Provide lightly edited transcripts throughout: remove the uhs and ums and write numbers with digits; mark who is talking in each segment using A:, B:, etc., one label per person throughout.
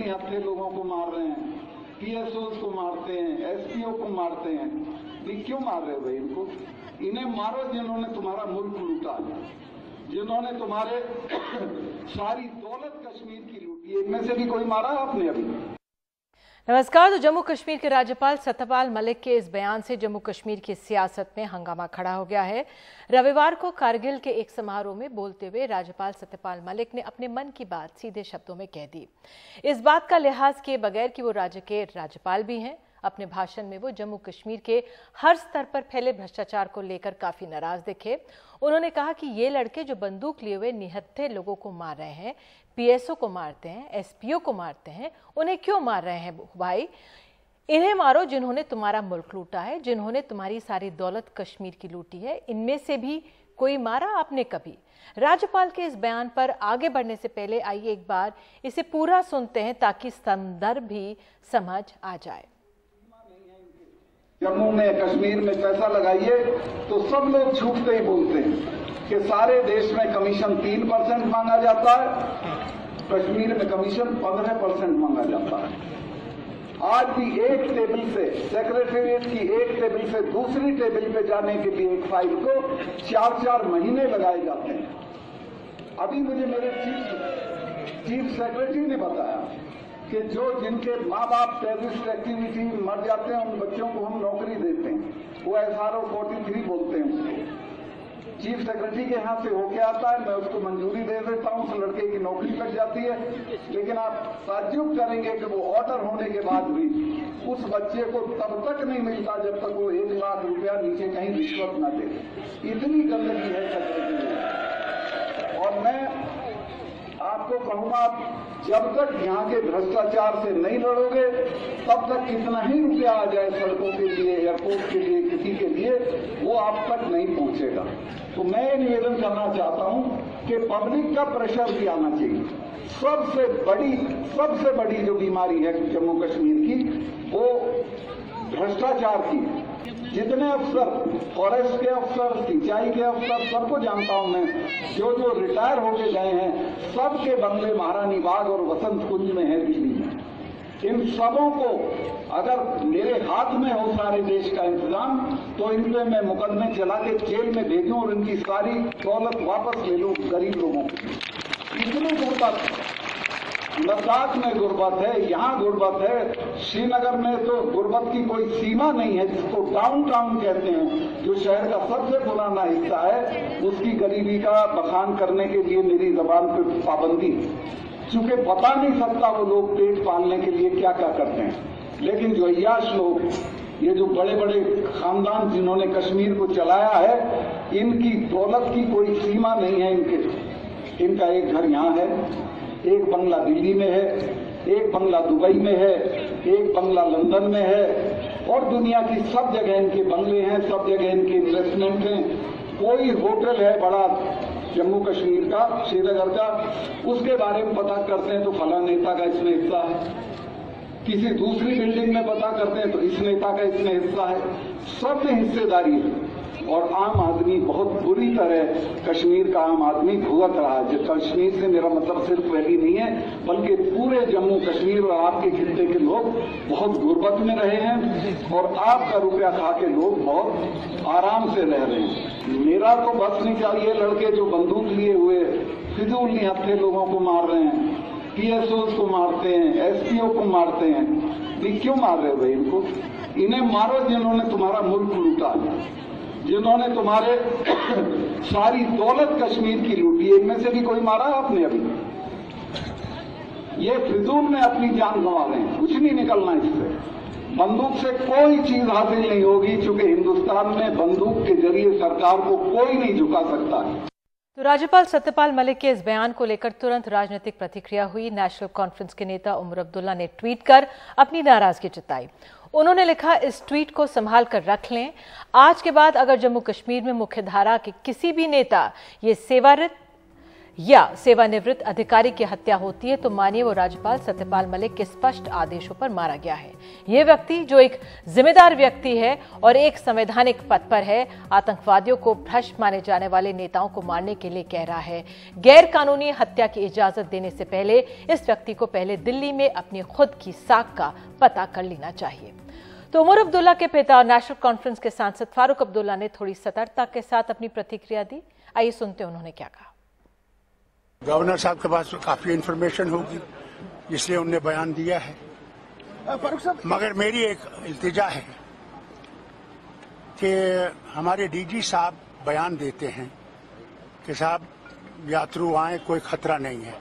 A: हत्थे लोगों को मार रहे हैं, पीएसओ को मारते हैं, एसपीओ को मारते हैं। ये क्यों मार रहे हो भाई इनको? इन्हें मारो जिन्होंने तुम्हारा मुल्क लूटा, जिन्होंने तुम्हारे सारी दौलत कश्मीर की लूटी। इनमें से भी कोई मारा आपने अभी?
B: नमस्कार। तो जम्मू कश्मीर के राज्यपाल सत्यपाल मलिक के इस बयान से जम्मू कश्मीर की सियासत में हंगामा खड़ा हो गया है। रविवार को कारगिल के एक समारोह में बोलते हुए राज्यपाल सत्यपाल मलिक ने अपने मन की बात सीधे शब्दों में कह दी। इस बात का लिहाज किए बगैर कि वो राज्य के राज्यपाल भी हैं, अपने भाषण में वो जम्मू कश्मीर के हर स्तर पर फैले भ्रष्टाचार को लेकर काफी नाराज दिखे। उन्होंने कहा कि ये लड़के जो बंदूक लिए हुए निहत्थे लोगों को मार रहे हैं, पीएसओ को मारते हैं, एसपीओ को मारते हैं, उन्हें क्यों मार रहे हैं भाई? इन्हें मारो जिन्होंने तुम्हारा मुल्क लूटा है, जिन्होंने तुम्हारी सारी दौलत कश्मीर की लूटी है। इनमें से भी कोई मारा आपने कभी? राज्यपाल के इस बयान पर आगे बढ़ने से पहले आइए एक बार इसे पूरा सुनते हैं ताकि संदर्भ भी समझ आ जाए।
A: जम्मू में कश्मीर में पैसा लगाइए तो सब लोग छूटते ही बोलते हैं कि सारे देश में कमीशन 3% मांगा जाता है, कश्मीर में कमीशन 15% मांगा जाता है। आज भी एक टेबल से, सेक्रेटेरिएट की एक टेबल से दूसरी टेबल पे जाने के लिए एक फाइल को 4-4 महीने लगाए जाते हैं। अभी मुझे मेरे चीफ सेक्रेटरी ने बताया कि जिनके माँ बाप टेररिस्ट एक्टिविटी में मर जाते हैं उन बच्चों को हम नौकरी देते हैं। वो SRO 43 बोलते हैं उसको। चीफ सेक्रेटरी के यहाँ से होके आता है, मैं उसको मंजूरी दे देता हूँ, उस लड़के की नौकरी लग जाती है। लेकिन आप ताज्जुब करेंगे कि वो ऑर्डर होने के बाद भी उस बच्चे को तब तक नहीं मिलता जब तक वो 1 लाख रुपया नीचे कहीं रिश्वत न दे। इतनी गंदगी है सेक्रेटरी। और मैं आपको कहूंगा, जब तक यहाँ के भ्रष्टाचार से नहीं लड़ोगे तब तक कितना ही रुपया आ जाए सड़कों के लिए, एयरपोर्ट के लिए, किसी के लिए, वो आप तक नहीं पहुंचेगा। तो मैं ये निवेदन करना चाहता हूं कि पब्लिक का प्रेशर भी आना चाहिए। सबसे बड़ी जो बीमारी है जम्मू कश्मीर की वो भ्रष्टाचार की। जितने अफसर, फॉरेस्ट के अफसर, सिंचाई के अफसर, सबको जानता हूं मैं, जो रिटायर होके गए हैं, सबके बंगले महारानी बाग और वसंत कुंज में है दिल्ली में। इन सबों को अगर मेरे हाथ में हो सारे देश का इंतजाम तो इन पे मैं मुकदमे चला के जेल में भेजूं और इनकी सारी दौलत वापस ले लूं गरीब लोगों की। इतनी गुर्बत, लद्दाख में गुर्बत है, यहाँ गुर्बत है, श्रीनगर में तो गुर्बत की कोई सीमा नहीं है, जिसको डाउनटाउन कहते हैं, जो शहर का सबसे पुराना हिस्सा है, उसकी गरीबी का बखान करने के लिए मेरी जबान पर पाबंदी। चूंकि बता नहीं सकता वो लोग पेट पालने के लिए क्या क्या करते हैं। लेकिन जो अय्याश लोग, ये जो बड़े बड़े खानदान जिन्होंने कश्मीर को चलाया है, इनकी दौलत की कोई सीमा नहीं है। इनका एक घर यहाँ है, एक बंगला दिल्ली में है, एक बंगला दुबई में है, एक बंगला लंदन में है, और दुनिया की सब जगह इनके बंगले हैं, सब जगह इनके इन्वेस्टमेंट हैं। कोई होटल है बड़ा जम्मू कश्मीर का, श्रीनगर का, उसके बारे में पता करते हैं तो फला नेता का इसमें हिस्सा है, किसी दूसरी बिल्डिंग में पता करते हैं तो इस नेता का इसमें हिस्सा है। सब में हिस्सेदारी है। और आम आदमी बहुत बुरी तरह, कश्मीर का आम आदमी भुगत रहा है। जो कश्मीर से मेरा मतलब सिर्फ वैली नहीं है, बल्कि पूरे जम्मू कश्मीर और आपके खित्ते के लोग बहुत गुर्बत में रहे हैं और आपका रुपया खा के लोग बहुत आराम से रह रहे हैं। मेरा तो बस नहीं चाहिए लड़के जो बंदूक लिए हुए फिजूल निहत्थे लोगों को मार रहे हैं, पीएसओ को मारते हैं, एसपीओ को मारते हैं। ये क्यों मार रहे हो भाई इनको? इन्हें मारो जिन्होंने तुम्हारा मुल्क लूटा, जिन्होंने तुम्हारे सारी दौलत कश्मीर की लूटी है। इनमें से भी कोई मारा आपने अभी? ये फिजूल में अपनी जान गंवा रहे हैं, कुछ नहीं निकलना इससे। बंदूक से कोई चीज हासिल नहीं होगी, क्योंकि हिंदुस्तान में बंदूक के जरिए सरकार को कोई नहीं झुका सकता।
B: तो राज्यपाल सत्यपाल मलिक के इस बयान को लेकर तुरंत राजनीतिक प्रतिक्रिया हुई। नेशनल कॉन्फ्रेंस के नेता उमर अब्दुल्ला ने ट्वीट कर अपनी नाराजगी जताई। उन्होंने लिखा, इस ट्वीट को संभाल कर रख लें। आज के बाद अगर जम्मू कश्मीर में मुख्यधारा के किसी भी नेता ये सेवारत या सेवानिवृत्त अधिकारी की हत्या होती है तो मानिए वो राज्यपाल सत्यपाल मलिक के स्पष्ट आदेशों पर मारा गया है। ये व्यक्ति जो एक जिम्मेदार व्यक्ति है और एक संवैधानिक पद पर है, आतंकवादियों को भ्रष्ट माने जाने वाले नेताओं को मारने के लिए कह रहा है। गैर कानूनी हत्या की इजाजत देने से पहले इस व्यक्ति को पहले दिल्ली में अपनी खुद की साख का पता कर लेना चाहिए। तो उमर अब्दुल्ला के पिता और नेशनल कॉन्फ्रेंस के सांसद फारूक अब्दुल्ला ने थोड़ी सतर्कता के साथ अपनी प्रतिक्रिया दी। आइए सुनते हैं उन्होंने क्या कहा।
C: गवर्नर साहब के पास काफी इन्फॉर्मेशन होगी, इसलिए उन्होंने बयान दिया है। मगर मेरी एक इल्तिजा है कि हमारे डीजी साहब बयान देते हैं कि साहब यात्रु आए, कोई खतरा नहीं है।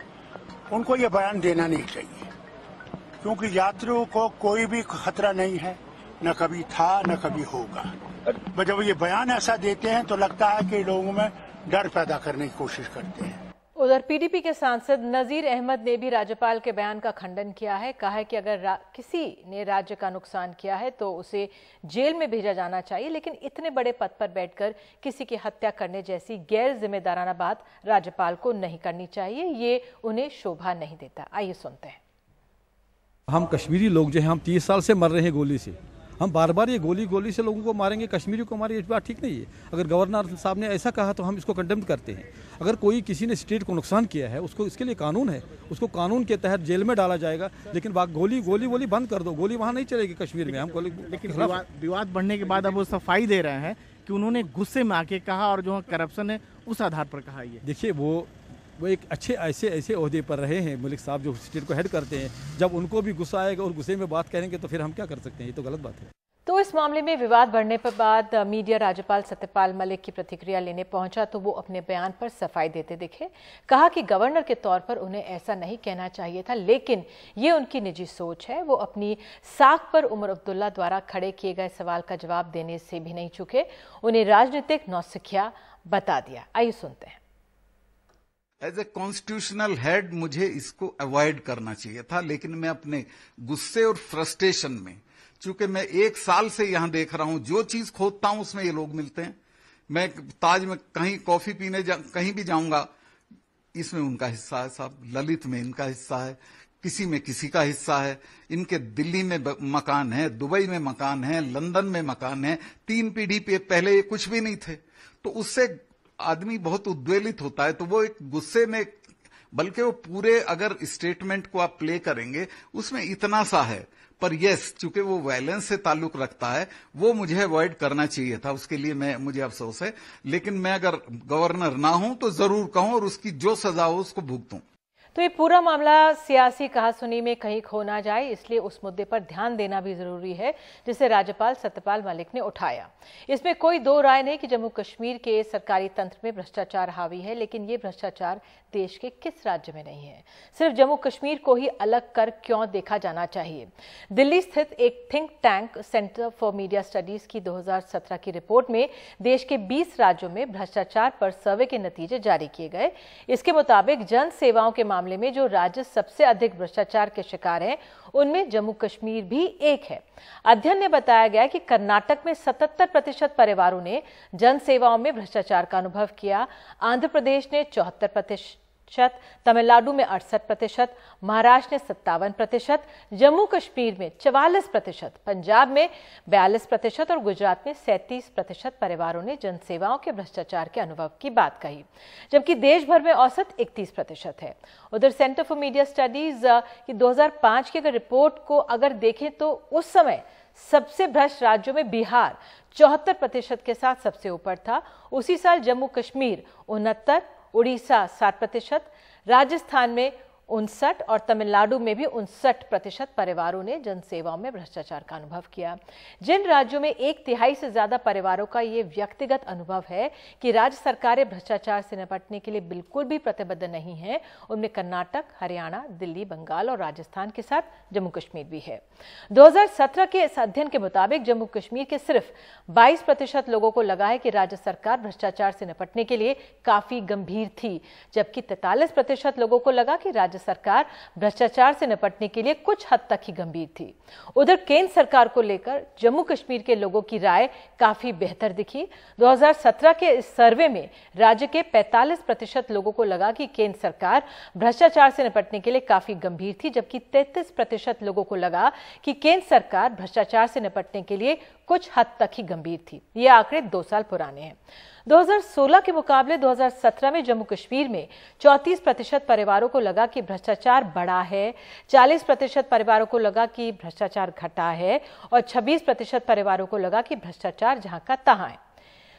C: उनको ये बयान देना नहीं चाहिए, क्योंकि यात्रियों को कोई भी खतरा नहीं है, न कभी था न कभी होगा। जब ये बयान ऐसा देते हैं तो लगता है कि लोगों में डर पैदा करने की कोशिश करते हैं।
B: उधर पीडीपी के सांसद नजीर अहमद ने भी राज्यपाल के बयान का खंडन किया है। कहा है कि अगर किसी ने राज्य का नुकसान किया है तो उसे जेल में भेजा जाना चाहिए, लेकिन इतने बड़े पद पर बैठकर किसी की हत्या करने जैसी गैर जिम्मेदाराना बात राज्यपाल को नहीं करनी चाहिए। ये उन्हें शोभा नहीं देता। आइए सुनते हैं।
D: हम कश्मीरी लोग जो हैं, हम 30 साल से मर रहे हैं गोली से। हम बार बार ये गोली से लोगों को मारेंगे, कश्मीरी को मारेंगे, इस बात ठीक नहीं है। अगर गवर्नर साहब ने ऐसा कहा तो हम इसको कंडेम करते हैं। अगर कोई किसी ने स्टेट को नुकसान किया है, उसको इसके लिए कानून है, उसको कानून के तहत जेल में डाला जाएगा। लेकिन गोली बंद कर दो, गोली वहाँ नहीं चलेगी कश्मीर में। हम गोली,
E: लेकिन विवाद बढ़ने के बाद अब वो सफाई दे रहे हैं कि उन्होंने गुस्से में आके कहा और जो करप्शन है उस आधार पर कहा। ये देखिए,
D: वो एक अच्छे ऐसे ओहदे पर रहे हैं मलिक साहब, जो स्टेट को हेड करते हैं। जब उनको भी गुस्सा आएगा और गुस्से में बात करेंगे तो फिर हम क्या कर सकते हैं? ये तो गलत बात है।
B: तो इस मामले में विवाद बढ़ने पर बाद मीडिया राज्यपाल सत्यपाल मलिक की प्रतिक्रिया लेने पहुंचा तो वो अपने बयान पर सफाई देते दिखे। कहा कि गवर्नर के तौर पर उन्हें ऐसा नहीं कहना चाहिए था, लेकिन ये उनकी निजी सोच है। वो अपनी साख पर उमर अब्दुल्ला द्वारा खड़े किए गए सवाल का जवाब देने से भी नहीं चुके। उन्हें राजनीतिक नौसिखिया बता दिया। आइए सुनते हैं।
F: एज ए कॉन्स्टिट्यूशनल हेड मुझे इसको अवॉइड करना चाहिए था, लेकिन मैं अपने गुस्से और फ्रस्ट्रेशन में, चूंकि मैं 1 साल से यहां देख रहा हूं, जो चीज खोदता हूं उसमें ये लोग मिलते हैं। मैं ताज में कहीं कॉफी पीने कहीं भी जाऊंगा, इसमें उनका हिस्सा है साहब, ललित में इनका हिस्सा है, किसी में किसी का हिस्सा है। इनके दिल्ली में मकान है, दुबई में मकान है, लंदन में मकान है। 3 पीढ़ी पे पहले ये कुछ भी नहीं थे। तो उससे आदमी बहुत उद्वेलित होता है। तो वो एक गुस्से में, बल्कि वो पूरे अगर स्टेटमेंट को आप प्ले करेंगे उसमें इतना सा है, पर यस, चूंकि वो वायलेंस से ताल्लुक रखता है, वो मुझे अवॉइड करना चाहिए था। उसके लिए मुझे अफसोस है। लेकिन मैं अगर गवर्नर ना हूं तो जरूर कहूं और उसकी जो सजा हो उसको भुगतूं।
B: तो ये पूरा मामला सियासी कहासुनी में कहीं खो ना जाए, इसलिए उस मुद्दे पर ध्यान देना भी जरूरी है जिसे राज्यपाल सत्यपाल मलिक ने उठाया। इसमें कोई दो राय नहीं कि जम्मू कश्मीर के सरकारी तंत्र में भ्रष्टाचार हावी है, लेकिन ये भ्रष्टाचार देश के किस राज्य में नहीं है? सिर्फ जम्मू कश्मीर को ही अलग कर क्यों देखा जाना चाहिए? दिल्ली स्थित एक think tank centre for media studies की 2017 की रिपोर्ट में देश के 20 राज्यों में भ्रष्टाचार पर सर्वे के नतीजे जारी किए गए। इसके मुताबिक जन सेवाओं के मामले में जो राज्य सबसे अधिक भ्रष्टाचार के शिकार हैं, उनमें जम्मू कश्मीर भी एक है। अध्ययन में बताया गया कि कर्नाटक में 77% परिवारों ने जन सेवाओं में भ्रष्टाचार का अनुभव किया। आंध्र प्रदेश ने 74%, तमिलनाडु में 68%, महाराष्ट्र ने 57%, जम्मू कश्मीर में 44%, पंजाब में 42% और गुजरात में 37% परिवारों ने जन सेवाओं के भ्रष्टाचार के अनुभव की बात कही, जबकि देश भर में औसत 31% है। उधर सेंटर फॉर मीडिया स्टडीज की 2005 की अगर रिपोर्ट को अगर देखें तो उस समय सबसे भ्रष्ट राज्यों में बिहार 74% के साथ सबसे ऊपर था। उसी साल जम्मू कश्मीर 69%, उड़ीसा 60%, राजस्थान में 59% और तमिलनाडु में भी 59% परिवारों ने जन सेवाओं में भ्रष्टाचार का अनुभव किया। जिन राज्यों में 1/3 से ज्यादा परिवारों का ये व्यक्तिगत अनुभव है कि राज्य सरकारें भ्रष्टाचार से निपटने के लिए बिल्कुल भी प्रतिबद्ध नहीं है, उनमें कर्नाटक, हरियाणा, दिल्ली, बंगाल और राजस्थान के साथ जम्मू कश्मीर भी है। 2017 के इस अध्ययन के मुताबिक जम्मू कश्मीर के सिर्फ 22% लोगों को लगा है कि राज्य सरकार भ्रष्टाचार से निपटने के लिए काफी गंभीर थी, जबकि 43% लोगों को लगा कि राज्य राज्य सरकार भ्रष्टाचार से निपटने के लिए कुछ हद तक ही गंभीर थी। उधर केंद्र सरकार को लेकर जम्मू कश्मीर के लोगों की राय काफी बेहतर दिखी। 2017 के इस सर्वे में राज्य के 45% लोगों को लगा कि केंद्र सरकार भ्रष्टाचार से निपटने के लिए काफी गंभीर थी, जबकि 33% लोगों को लगा कि केंद्र सरकार भ्रष्टाचार से निपटने के लिए कुछ हद तक ही गंभीर थी। ये आंकड़े 2 साल पुराने हैं। 2016 के मुकाबले 2017 में जम्मू कश्मीर में 34% परिवारों को लगा कि भ्रष्टाचार बढ़ा है, 40% परिवारों को लगा कि भ्रष्टाचार घटा है और 26% परिवारों को लगा कि भ्रष्टाचार जहां का तहां है।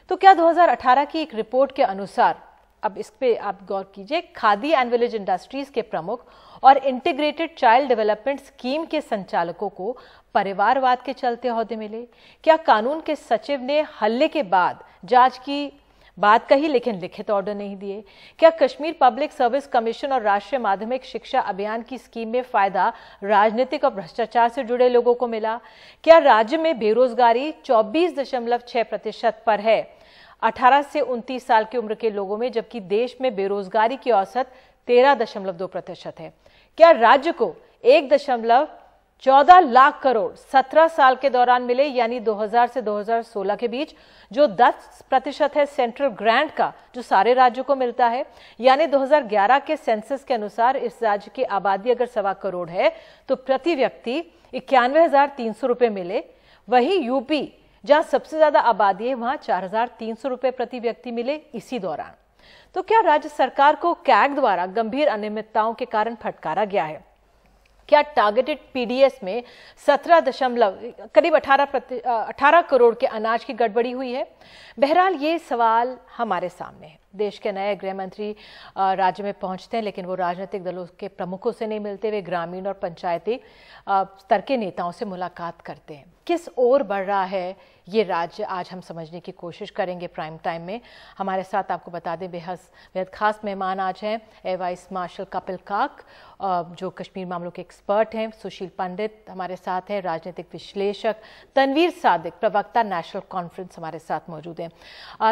B: तो क्या 2018 की एक रिपोर्ट के अनुसार, अब इस पे आप गौर कीजिए, खादी एंड विलेज इंडस्ट्रीज के प्रमुख और इंटीग्रेटेड चाइल्ड डेवलपमेंट स्कीम के संचालकों को परिवारवाद के चलते ओहदे मिले? क्या कानून के सचिव ने हल्ले के बाद जांच की बात कही लेकिन लिखित ऑर्डर नहीं दिए? क्या कश्मीर पब्लिक सर्विस कमीशन और राष्ट्रीय माध्यमिक शिक्षा अभियान की स्कीम में फायदा राजनीतिक और भ्रष्टाचार से जुड़े लोगों को मिला? क्या राज्य में बेरोजगारी 24.6% पर है 18 से 29 साल की उम्र के लोगों में, जबकि देश में बेरोजगारी की औसत 13.2% है? क्या राज्य को 1.14 लाख करोड़ 17 साल के दौरान मिले, यानी 2000 से 2016 के बीच, जो 10% है सेंट्रल ग्रांट का जो सारे राज्यों को मिलता है? यानी 2011 के सेंसस के अनुसार इस राज्य की आबादी अगर 1.25 करोड़ है तो प्रति व्यक्ति 91,300 रुपए मिले। वहीं यूपी जहां सबसे ज्यादा आबादी है वहां 4,300 रुपए प्रति व्यक्ति मिले इसी दौरान। तो क्या राज्य सरकार को कैग द्वारा गंभीर अनियमितताओं के कारण फटकारा गया है? क्या टारगेटेड पीडीएस में 17 करीब 18 करोड़ के अनाज की गड़बड़ी हुई है? बहरहाल ये सवाल हमारे सामने है। देश के नए गृह मंत्री राज्य में पहुंचते हैं, लेकिन वो राजनीतिक दलों के प्रमुखों से नहीं मिलते, वे ग्रामीण और पंचायती स्तर के नेताओं से मुलाकात करते हैं। किस ओर बढ़ रहा है ये राज्य, आज हम समझने की कोशिश करेंगे प्राइम टाइम में। हमारे साथ आपको बता दें बेहद खास मेहमान आज हैं एयर वाइस मार्शल कपिल काक, जो कश्मीर मामलों के एक्सपर्ट हैं, सुशील पंडित हमारे साथ हैं, राजनीतिक विश्लेषक तनवीर सादिक, प्रवक्ता नेशनल कॉन्फ्रेंस हमारे साथ मौजूद हैं।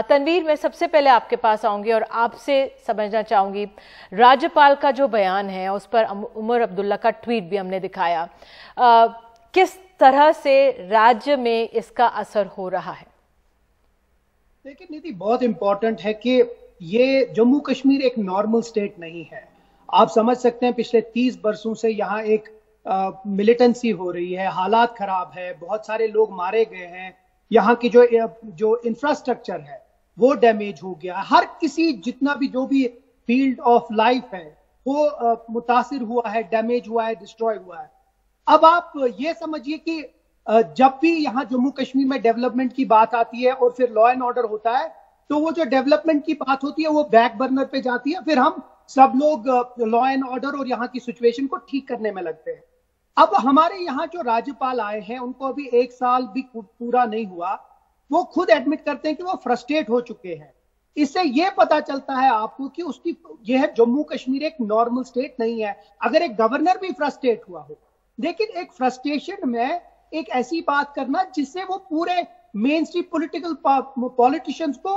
B: तनवीर, मैं सबसे पहले आपके पास आऊंगी और आपसे समझना चाहूंगी, राज्यपाल का जो बयान है उस पर उमर अब्दुल्ला का ट्वीट भी हमने दिखाया, किस तरह से राज्य में इसका असर हो रहा है?
G: देखिए नीति, बहुत इंपॉर्टेंट है कि ये जम्मू कश्मीर एक नॉर्मल स्टेट नहीं है। आप समझ सकते हैं पिछले 30 वर्षों से यहाँ एक मिलिटेंसी हो रही है, हालात खराब है, बहुत सारे लोग मारे गए हैं, यहाँ की जो इंफ्रास्ट्रक्चर है वो डैमेज हो गया। हर किसी जितना भी जो भी फील्ड ऑफ लाइफ है वो मुतासिर हुआ है, डैमेज हुआ है, डिस्ट्रॉय हुआ है। अब आप ये समझिए कि जब भी यहाँ जम्मू कश्मीर में डेवलपमेंट की बात आती है और फिर लॉ एंड ऑर्डर होता है, तो वो जो डेवलपमेंट की बात होती है वो बैक बर्नर पे जाती है, फिर हम सब लोग लॉ एंड ऑर्डर और यहाँ की सिचुएशन को ठीक करने में लगते हैं। अब हमारे यहाँ जो राज्यपाल आए हैं उनको अभी 1 साल भी पूरा नहीं हुआ, वो खुद एडमिट करते हैं कि वो फ्रस्ट्रेट हो चुके हैं। इससे ये पता चलता है आपको कि उसकी यह जम्मू कश्मीर एक नॉर्मल स्टेट नहीं है। अगर एक गवर्नर भी फ्रस्ट्रेट हुआ हो, लेकिन एक फ्रस्ट्रेशन में एक ऐसी बात करना जिससे वो पूरे मेन स्ट्रीम पॉलिटिशियंस को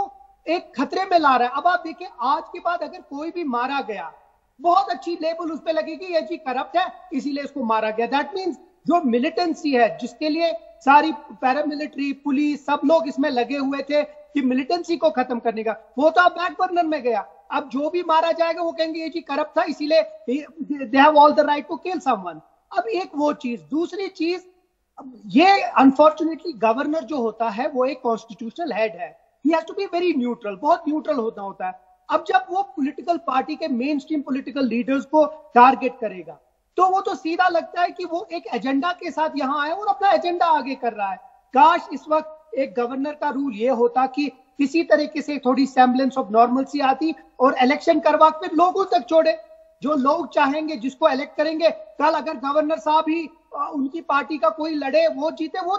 G: एक खतरे में ला रहा है। अब आप देखिए, आज के बाद अगर कोई भी मारा गया, बहुत अच्छी लेबल उस पर लगेगी, ये जी करप्ट है इसीलिए इसको मारा गया। दैट मीन्स जो मिलिटेंसी है, जिसके लिए सारी पैरामिलिट्री पुलिस सब लोग इसमें लगे हुए थे कि मिलिटेंसी को खत्म करने का, वो तो अब बैक बर्नर में गया। अब जो भी मारा जाएगा वो कहेंगे ये जी करप्ट था इसीलिए they have all the right to kill someone. अब एक वो चीज, दूसरी चीज, ये अनफॉर्चुनेटली गवर्नर जो होता है वो एक कॉन्स्टिट्यूशनल हेड है, he has to be very neutral, बहुत न्यूट्रल होता है। अब जब वो पॉलिटिकल पार्टी के मेन स्ट्रीम पॉलिटिकल लीडर्स को टारगेट करेगा तो वो तो सीधा लगता है कि वो एक एजेंडा के साथ यहाँ आए और अपना एजेंडा आगे कर रहा है। काश इस वक्त एक गवर्नर का रूल ये होता कि किसी तरीके से थोड़ी सेम्बलेंस ऑफ नॉर्मलसी आती और इलेक्शन करवा फिर लोगों तक छोड़े, जो लोग चाहेंगे जिसको इलेक्ट करेंगे। कल अगर गवर्नर साहब ही उनकी पार्टी का कोई लड़े, वो जीते, वो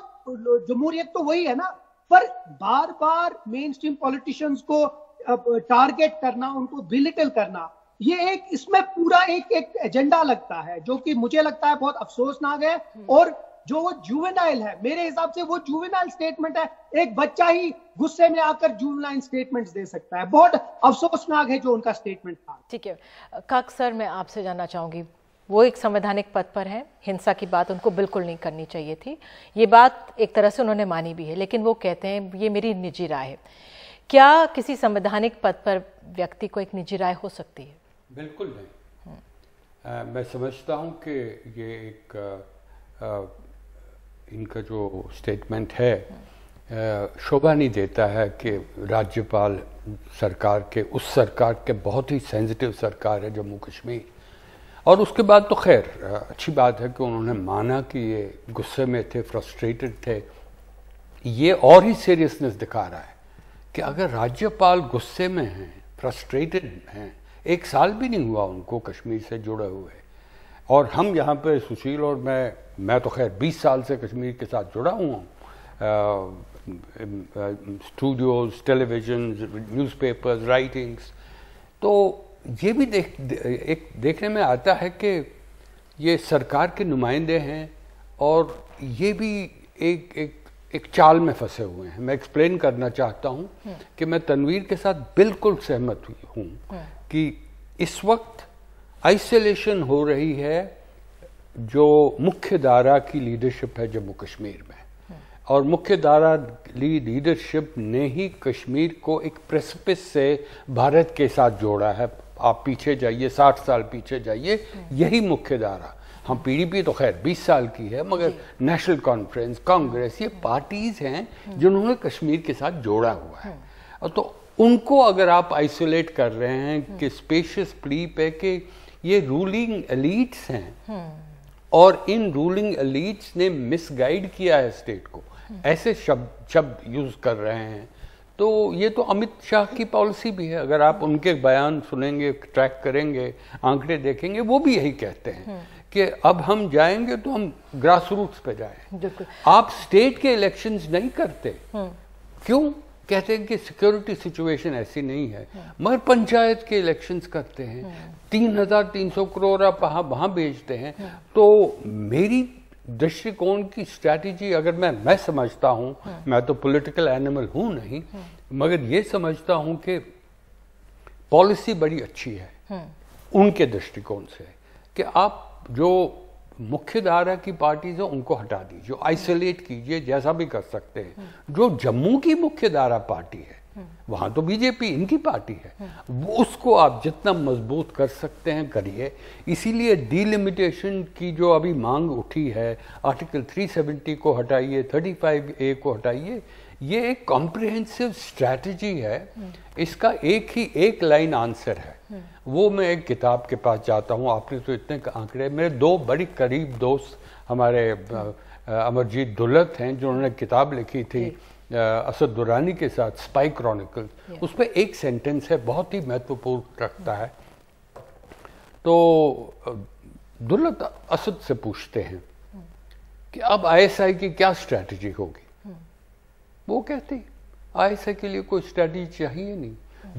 G: जमहूरियत तो वही है ना। पर बार बार मेन स्ट्रीम पॉलिटिशियंस को टारगेट करना, उनको बिलिटल करना, ये एक इसमें पूरा एक एजेंडा लगता है, जो कि मुझे लगता है बहुत अफसोसनाक है। और जो वो जुवेनाइल है, मेरे हिसाब से वो जुवेनाइल स्टेटमेंट है। एक बच्चा ही गुस्से में आकर जुवेनाइल स्टेटमेंट्स दे सकता है। बहुत अफसोसनाक है जो उनका स्टेटमेंट था।
B: ठीक है काक सर, मैं आपसे जानना चाहूंगी, वो एक संवैधानिक पद पर है, हिंसा की बात उनको बिल्कुल नहीं करनी चाहिए थी, ये बात एक तरह से उन्होंने मानी भी है, लेकिन वो कहते हैं ये मेरी निजी राय है। क्या किसी संवैधानिक पद पर व्यक्ति को एक निजी राय हो सकती है?
H: बिल्कुल नहीं। मैं समझता हूँ कि ये एक इनका जो स्टेटमेंट है शोभा नहीं देता है कि राज्यपाल सरकार के, उस सरकार के बहुत ही सेंसिटिव सरकार है जम्मू कश्मीर, और उसके बाद तो खैर अच्छी बात है कि उन्होंने माना कि ये गुस्से में थे, फ्रस्ट्रेटेड थे। ये और ही सीरियसनेस दिखा रहा है कि अगर राज्यपाल गुस्से में हैं, फ्रस्ट्रेटेड हैं, 1 साल भी नहीं हुआ उनको कश्मीर से जुड़े हुए, और हम यहाँ पे सुशील और मैं तो खैर 20 साल से कश्मीर के साथ जुड़ा हुआ हूँ, स्टूडियोज़, टेलीविज़न, न्यूज़पेपर्स, राइटिंग्स, तो ये भी देखने में आता है कि ये सरकार के नुमाइंदे हैं और ये भी एक चाल में फंसे हुए हैं। मैं एक्सप्लेन करना चाहता हूँ कि मैं तनवीर के साथ बिल्कुल सहमत हूँ कि इस वक्त आइसोलेशन हो रही है जो मुख्य धारा की लीडरशिप है जम्मू कश्मीर में, और मुख्य धारा लीडरशिप ने ही कश्मीर को एक प्रेसिपिस से भारत के साथ जोड़ा है। आप पीछे जाइए, 60 साल पीछे जाइए, यही मुख्य धारा। हम पीडीपी तो खैर 20 साल की है, मगर नेशनल कॉन्फ्रेंस, कांग्रेस, ये पार्टीज हैं जिन्होंने कश्मीर के साथ जोड़ा हुआ है। और तो उनको अगर आप आइसोलेट कर रहे हैं कि स्पेशियस प्ली पे कि ये रूलिंग एलीट्स हैं और इन रूलिंग एलीट्स ने मिसगाइड किया है स्टेट को, ऐसे शब्द यूज कर रहे हैं, तो ये तो अमित शाह की पॉलिसी भी है। अगर आप उनके बयान सुनेंगे, ट्रैक करेंगे, आंकड़े देखेंगे, वो भी यही कहते हैं कि अब हम जाएंगे तो हम ग्रास रूट्स पे जाएं। आप स्टेट के इलेक्शंस नहीं करते, क्यों? कहते हैं कि सिक्योरिटी सिचुएशन ऐसी नहीं है, मगर पंचायत के इलेक्शंस करते हैं, 3,300 करोड़ आप वहां भेजते हैं। तो मेरी दृष्टिकोण की स्ट्रैटेजी अगर मैं समझता हूं, मैं तो पॉलिटिकल एनिमल हूं नहीं, मगर ये समझता हूं कि पॉलिसी बड़ी अच्छी है उनके दृष्टिकोण से कि आप जो मुख्य धारा की पार्टीज है उनको हटा दीजिए, आइसोलेट कीजिए, जैसा भी कर सकते हैं। जो जम्मू की मुख्य धारा पार्टी है वहां तो बीजेपी इनकी पार्टी है, उसको आप जितना मजबूत कर सकते हैं करिए। इसीलिए डीलिमिटेशन की जो अभी मांग उठी है, आर्टिकल 370 को हटाइए, 35A को हटाइए, ये एक कॉम्प्रिहेंसिव स्ट्रैटेजी है। इसका एक लाइन आंसर है, वो मैं एक किताब के पास जाता हूँ। आपने तो इतने आंकड़े, मेरे 2 बड़ी करीब दोस्त हमारे अमरजीत दुल्लत हैं जिन्होंने किताब लिखी थी असद दुरानी के साथ, स्पाई क्रॉनिकल, उस पर एक सेंटेंस है बहुत ही महत्वपूर्ण रखता है। तो दुल्लत असद से पूछते हैं कि अब आईएसआई की क्या स्ट्रैटेजी होगी? वो कहते आईएसआई के लिए कोई स्ट्रैटेजी चाहिए नहीं,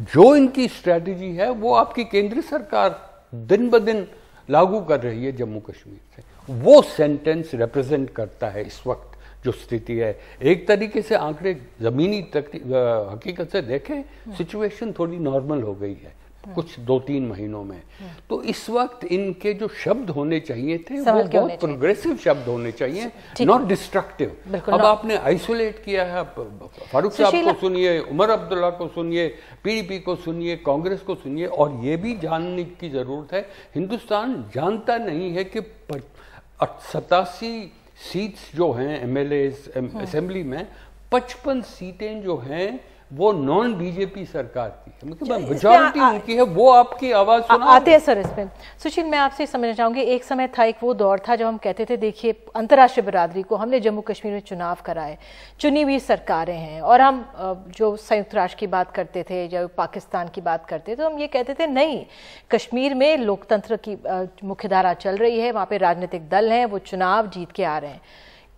H: जो इनकी स्ट्रैटेजी है वो आपकी केंद्र सरकार दिन ब दिन लागू कर रही है जम्मू कश्मीर से। वो सेंटेंस रिप्रेजेंट करता है इस वक्त जो स्थिति है। एक तरीके से आंकड़े जमीनी हकीकत से देखें, सिचुएशन थोड़ी नॉर्मल हो गई है कुछ 2-3 महीनों में। तो इस वक्त इनके जो शब्द होने चाहिए थे वो बहुत प्रोग्रेसिव शब्द होने चाहिए, नॉट डिस्ट्रक्टिव। अब आपने आइसोलेट किया है, फारूक साहब को सुनिए, उमर अब्दुल्ला को सुनिए, पीडीपी को सुनिए, कांग्रेस को सुनिए, और ये भी जानने की जरूरत है, हिंदुस्तान जानता नहीं है कि 87 सीट्स जो हैं एमएलए असेंबली में, 55 सीटें जो हैं वो नॉन बीजेपी सरकार की है, मतलब मेजॉरिटी उनकी है। वो आपकी आवाज सुना
B: आते हैं सर इसमें। सुशील, मैं आपसे समझना चाहूंगी, एक समय था, एक वो दौर था जब हम कहते थे देखिए अंतर्राष्ट्रीय बिरादरी को, हमने जम्मू कश्मीर में चुनाव कराए, चुनी हुई सरकारें हैं, और हम जो संयुक्त राष्ट्र की बात करते थे, जब पाकिस्तान की बात करते थे, तो हम ये कहते थे नहीं, कश्मीर में लोकतंत्र की मुख्यधारा चल रही है, वहाँ पे राजनीतिक दल हैं, वो चुनाव जीत के आ रहे हैं।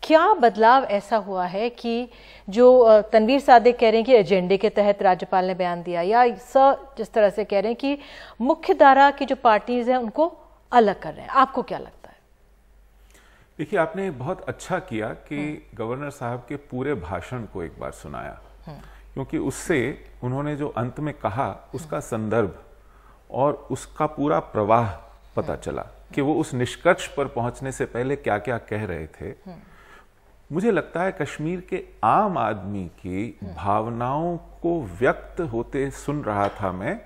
B: क्या बदलाव ऐसा हुआ है कि जो तनवीर सादिक कह रहे हैं कि एजेंडे के तहत राज्यपाल ने बयान दिया, या सर जिस तरह से कह रहे हैं कि मुख्य धारा की जो पार्टीज हैं उनको अलग कर रहे हैं, आपको क्या लगता है?
I: देखिए, आपने बहुत अच्छा किया कि गवर्नर साहब के पूरे भाषण को एक बार सुनाया, क्योंकि उससे उन्होंने जो अंत में कहा उसका संदर्भ और उसका पूरा प्रवाह पता चला कि वो उस निष्कर्ष पर पहुंचने से पहले क्या क्या कह रहे थे। मुझे लगता है कश्मीर के आम आदमी की भावनाओं को व्यक्त होते सुन रहा था मैं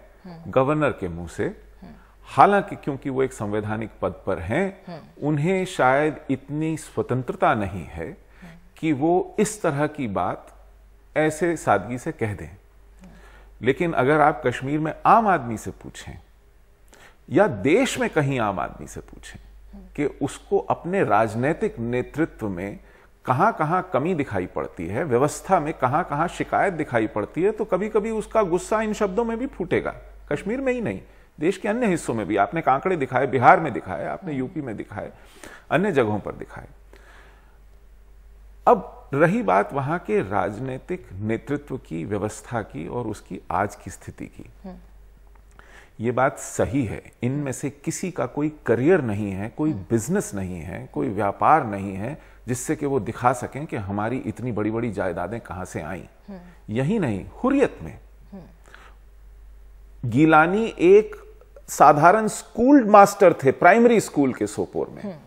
I: गवर्नर के मुंह से। हालांकि क्योंकि वो एक संवैधानिक पद पर हैं, उन्हें शायद इतनी स्वतंत्रता नहीं है कि वो इस तरह की बात ऐसे सादगी से कह दें। लेकिन अगर आप कश्मीर में आम आदमी से पूछें या देश में कहीं आम आदमी से पूछें कि उसको अपने राजनीतिक नेतृत्व में कहां कहां कमी दिखाई पड़ती है, व्यवस्था में कहां कहां शिकायत दिखाई पड़ती है, तो कभी कभी उसका गुस्सा इन शब्दों में भी फूटेगा। कश्मीर में ही नहीं, देश के अन्य हिस्सों में भी। आपने कांकड़े दिखाए, बिहार में दिखाए, आपने यूपी में दिखाए, अन्य जगहों पर दिखाए। अब रही बात वहां के राजनीतिक नेतृत्व की, व्यवस्था की और उसकी आज की स्थिति की, ये बात सही है। इनमें से किसी का कोई करियर नहीं है, कोई बिजनेस नहीं है, कोई व्यापार नहीं है जिससे कि वो दिखा सकें कि हमारी इतनी बड़ी बड़ी जायदादें कहां से आई। यही नहीं, हुर्रियत में गिलानी एक साधारण स्कूल मास्टर थे प्राइमरी स्कूल के सोपोर में,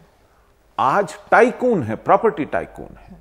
I: आज टाइकून है, प्रॉपर्टी टाइकून है।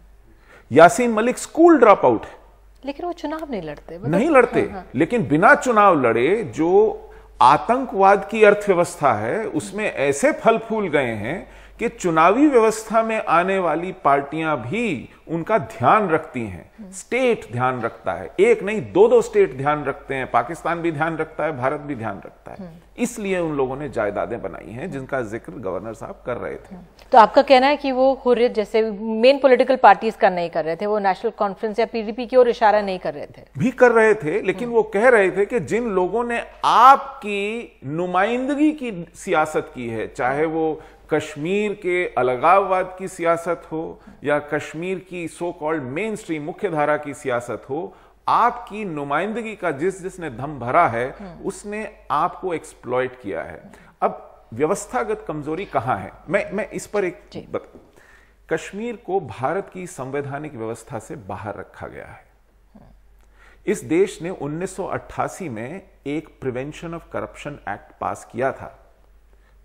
I: Yasin Malik school drop out है,
B: लेकिन वो चुनाव नहीं लड़ते।
I: नहीं लड़ते। लेकिन बिना चुनाव लड़े जो आतंकवाद की अर्थव्यवस्था है उसमें ऐसे फल फूल गए हैं कि चुनावी व्यवस्था में आने वाली पार्टियां भी उनका ध्यान रखती हैं। स्टेट ध्यान रखता है, एक नहीं दो स्टेट ध्यान रखते हैं, पाकिस्तान भी ध्यान रखता है, भारत भी ध्यान रखता है। इसलिए उन लोगों ने जायदादें बनाई हैं जिनका जिक्र गवर्नर साहब कर रहे थे।
B: तो आपका कहना है कि वो हुर्रियत जैसे मेन पॉलिटिकल पार्टीज का नहीं कर रहे थे, वो नेशनल कॉन्फ्रेंस या पीडीपी की ओर इशारा नहीं कर रहे थे?
I: भी कर रहे थे, लेकिन वो कह रहे थे कि जिन लोगों ने आपकी नुमाइंदगी की सियासत की है, चाहे वो कश्मीर के अलगाववाद की सियासत हो या कश्मीर की सो कॉल्ड मेन स्ट्रीम मुख्य धारा की सियासत हो, आपकी नुमाइंदगी का जिसने दम भरा है उसने आपको एक्सप्लॉइट किया है। अब व्यवस्थागत कमजोरी कहां है, मैं इस पर एक कश्मीर को भारत की संवैधानिक व्यवस्था से बाहर रखा गया है। इस देश ने 1988 में एक प्रिवेंशन ऑफ करप्शन एक्ट पास किया था।